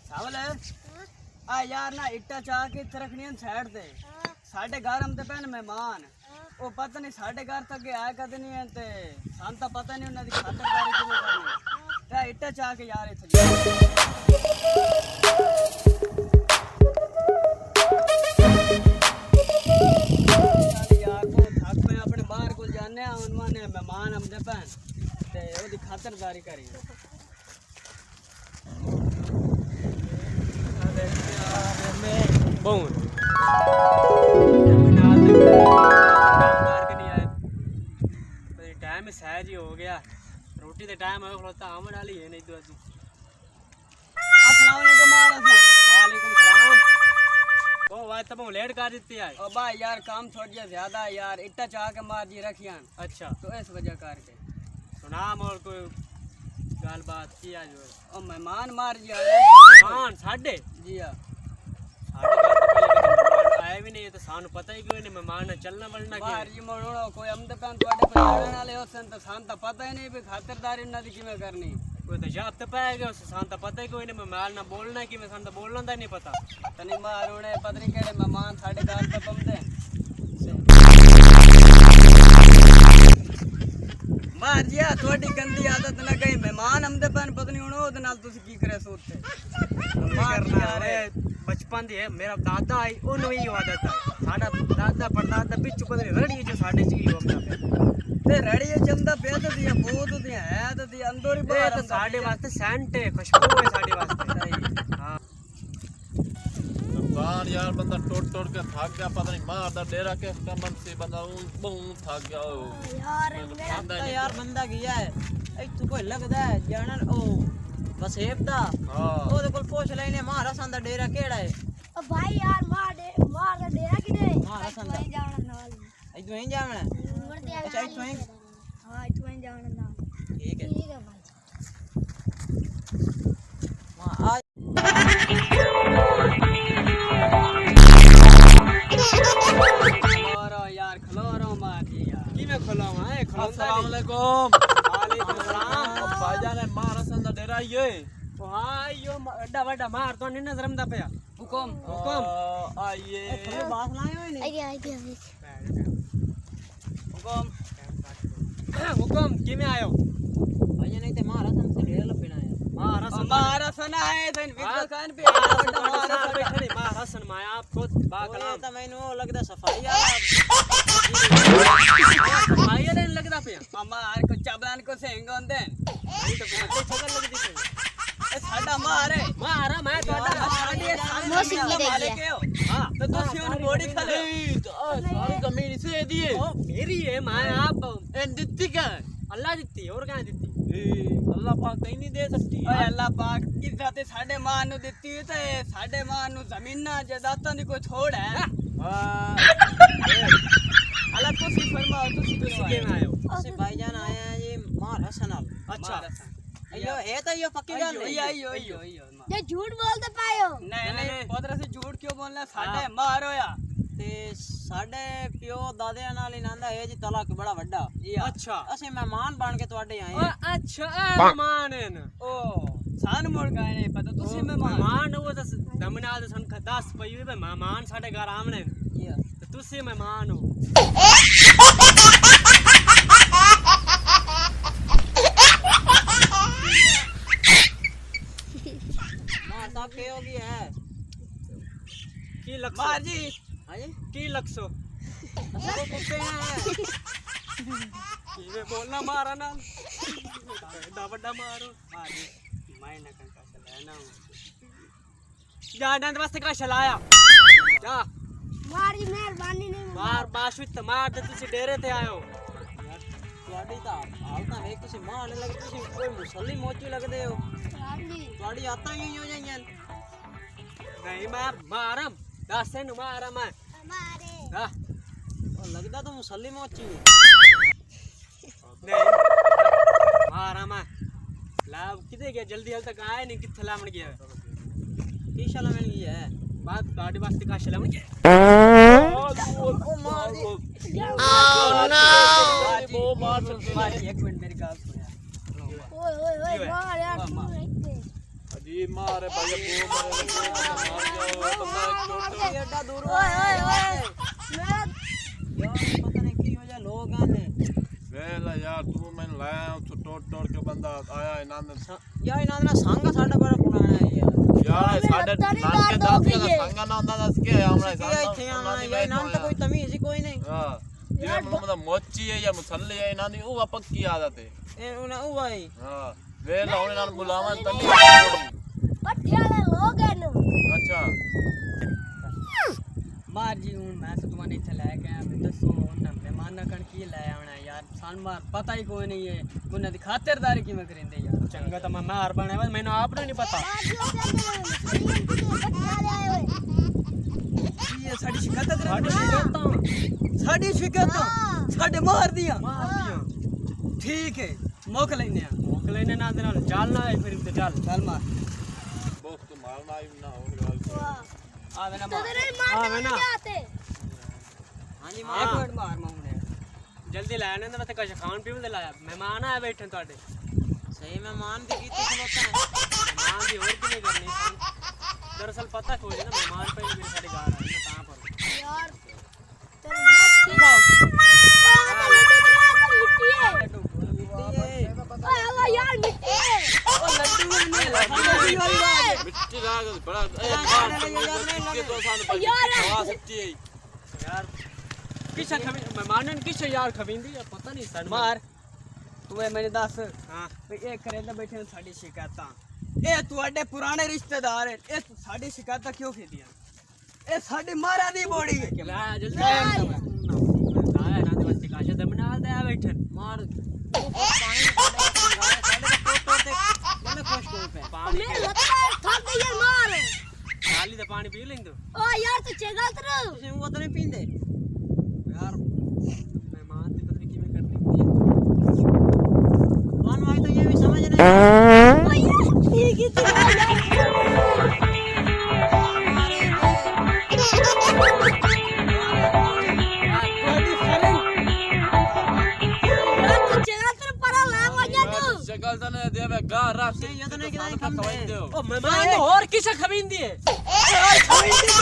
सावल आ यार ना इट्टा चाह के इत्थे रखनी साइड ते साढ़े घर हम ते पैन मेहमान वो पता नहीं साढ़े घर तक आया कद नहीं है ते सान तो पता नहीं उन्हें खातरदारी किवें करनी ते इट्टा चाह के यार इत्थे यार को थक पे अपने बाहर को जाने उन्होंने मेहमान हम ते पैन ते ओदी खातरदारी करी बहुत टाइम सहज ही हो गया रोटी का टाइम है खलोता आमन वाली है नहीं तो अस्सलाम वालेकुम वालेकुम सलाम ओ भाई तब लेट कर देती है ओ भाई यार काम छोड़ दिया ज्यादा है यार इट्टा चाह के मार जी रखियां अच्छा तो इस वजह करके सुना और कोई गल बात की आज ओ मेहमान मार जी मेहमान साडे जी हां आए भी नहीं तो सानू पता ही क्यों नहीं मेहमान ने चलना वलना क्या जी मोड़ो कोई हम तो कान ਤੁਹਾਡੇ पे आने वाले होसन तो सान तो पता ही नहीं भी खातिरदारी ना दी किवें करनी कोई तो जाप तो पाएगा उस सान तो पता ही कोई नहीं मेहमान ना बोलना कि मैं सान तो बोलना दा नहीं पता तनी मार होने पता नहीं केड़े मेहमान साडे घर पे पमदे मार जी ਤੁਹਾਡੀ गंदी आदत ना कहीं मेहमान हम दे पन पता नहीं हुन ओदे नाल तुसी की करे सोते करना रे बचपन दी है मेरा दादा आई ओनु ही आदत है साडा दादा परदादा पिछ पता नहीं रड़ी जो साडे ची होंदा ते रड़ी चंदा पे तो दिया बहुत दिया है तो दिया अंदर ही बाहर साडे वास्ते सेंट है खुशबू है साडे वास्ते सही हां दुकान यार बंदा टोट के थक गया पता नहीं मार दा डेरा के कमन से बंदा बहुत थक गया यार बंदा गया है इत्थु कोई लगदा है जाना ओ वसेब दा ओदे कोल पूछ लेने महारासन दा डेरा केड़ा है ओ भाई यार मार दा डेरा किने महारासन दा जावना नाल इत्थु ही जावना अच्छा इत्थु ही हां इत्थु ही जावना नाल ठीक है भाई हां आज खलो यार खलो रो मार जी यार की मैं खलोवा है खलो अस्सलाम वालेकुम वालेकुम सलाम भाईजान है महारासन दा डेरा ये ओ हां यो एडा बड़ा मार तो नहीं नजर में दा पिया हुकुम आइए थोड़े बात लाए होए नहीं आई हुकुम हुकुम की में आयो भैया नहीं ते महारासन से डेरा लपना है महारासन आए थे विकल कान पे महारासन बैठे महारासन माया आप खुद बाकलाम तो मैनू लगदा सफाई वाला सफाई नहीं लगदा पे मार को चाबलान को सेंग होंदे नहीं तो बहुत छगल लगदी पे ए साडा मार है मारा मैं तोड़ा साडी मौसी की दे के हो हां तो तुसी उन बॉडी खले सारी जमीन से दिए ओ मेरी है मैं आप एन दित्ती का अल्लाह दित्ती और क्या दित्ती अल्लाह पाक कहीं नहीं दे सकती ओए अल्लाह पाक इज्जत साडे मां नु दित्ती ते साडे मां नु जमीनां जायदादां दी कोई छोड़ है अल्लाह तुसी फरमाओ तुसी के में आयो ਅਸੀਂ ਭਾਈਜਾਨ ਆਏ ਆ ਜੀ महारासन नाल अच्छा अयो है तो यो पक्की गल है अयो ये झूठ बोलते पायो नहीं पोदरा से झूठ क्यों बोलना साडे मार होया ते साडे पियो दादे नाल ही नांदा है जी तलाक बड़ा वड्डा अच्छा ਅਸੀਂ मेहमान बन के ਤੁਹਾਡੇ आए ओ अच्छा मेहमान है ओ सान मोड़ गए नहीं पता तुसी मेहमान हो तो दमनाल सन 10 पई हुई मेहमान साडे घर आमने तो तुसी मेहमान हो मां साहब के होगी है की लक्ष्य मार जी हां जी की लक्ष्य असको कुत्ते हैं ये बोलना मारा ना एडा बड़ा मारो मार जी मैं ना कंका चलाना जा डंड वास्ते का चलाया जा मार जी मेहरबानी नहीं मार बाशुत मार ते तुसी डेरे ते आयो ਤੁਹਾਡੀ ਤਾਂ ਹਾਲਤਾਂ ਵੇਖ ਤੁਸੀਂ ਮਾਂ ਨੇ ਲੱਗ ਤੁਸੀਂ ਕੋਈ ਮੁਸੱਲੀ ਮੋਚੀ ਲੱਗਦੇ ਹੋ ਤੁਹਾਡੀ ਆਤਾਂ ਹੀ ਹੋ ਜਾਈਆਂ नहीं मैं मारम दस नु मारा मैं मारे हां ਉਹ ਲੱਗਦਾ ਤੂੰ ਮੁਸੱਲੀ ਮੋਚੀ नहीं मारा मैं लाभ किथे गया जल्दी हाल तक आया नहीं किथे लामण गया ਕੀ ਸ਼ਾਲਾ ਮਿਲ ਗਈ ਹੈ बात गाड़ी वास्ते का लामण गया ओ मार दी वो मार सकते मार एक मिनट मेरी बात सुन यार ओए मार यार जी ये मारे भाई वो मार जाओ तो मैं छोड़ एडा दूर ओए ओए ओए मैं यार पता नहीं की हो जा लोग आने वेला यार तू मैंने लाया तो टोट के बंदा आया इन्होंने यार इन्हां ना संग साडा बड़ा पुराना है यार यार साडे नाम के दास के संगा ना होता दस के हमरा क्या इथे आना यार इन्हां तो कोई तमीज ही कोई नहीं हां ये मतलब मोची है या मुसल्ली है इन्हां दी वो पक्की आदत है ए उन्हें वो भाई हां वेला उन्हें नाम बुलावा तनी पठियाले लोग हैं नु अच्छा मार जी हूं मैं तो तुम्हारे इथे ले के आया मैं दसो उन मेहमान कण की ले आना यार सान मार पता ही कोई नहीं है उन्हें दी खातिरदारी की मैं करेंदे यार चंगा तो मैं मार बने मैंने आपने नहीं पता ये साडी शिकायत साडी शिकायत साडे मार दिया ठीक है मोक लेने ना दे नाल चलना है फिर ते चल मार बस तो मारना ही ना और गाल आवे ना तेरे मार मारने नहीं आते हां जी एक मां मिनट मार माऊने जल्दी लाने ते मैं कुछ खान पीन दे लाया मेहमान आए बैठे ਤੁਹਾਡੇ सही मेहमान की कीती खलोता है मेहमान की और की नहीं करनी दरअसल पता कोई ना मेहमान पहले मेरे साडे घर आए ना कहां पर यार तेरे मिट्टी है ओए अल्लाह यार मिट्टी है ओ लड्डू नहीं लड्डू वाली बात मिट्टी लाग बड़ा के तो सान हवा सकती है यार किसा खबी मेहमानन किसा यार खबींदी यार पता नहीं सन मार तू ए मैंने दस हां भाई ए करेंदा बैठे साडी शिकायतां ए ਤੁਹਾਡੇ ਪੁਰਾਣੇ ਰਿਸ਼ਤੇਦਾਰ ਹੈ ਇਹ ਸਾਡੀ ਸ਼ਿਕਾਇਤਾਂ ਕਿਉਂ ਕੀਤੀਆਂ ਇਹ ਸਾਡੀ ਮਾਰਾ ਦੀ ਬੋੜੀ ਹੈ ਲੈ ਜਲਦੀ ਆਇਆ ਨਾ ਦੇ ਵਾਸਤੇ ਕਾਸ਼ਾ ਦੇ ਬਣਾ ਦੇ ਆ ਬੈਠੇ मार पानी साडे का टोट बने खुश कोई पे पानी मेरे लगता है थक गई यार मार खाली दा पानी पी लेंदो ओ यार तू चेगल तर तुसी वो तो नहीं पींदे यार मेहमान ਦੀ ਪਤਾ ਨਹੀਂ ਕਿਵੇਂ ਕਰਨੀ कौन भाई तो ये भी समझ नहीं ओ यार ठीक ही तू यार तू चेगल तर परा ला वजा तू शक्ल तो नहीं देवे गा रात ये तो नहीं किदा खम दे ओ मेहमान और किसा खबींदी है ओए खबींदी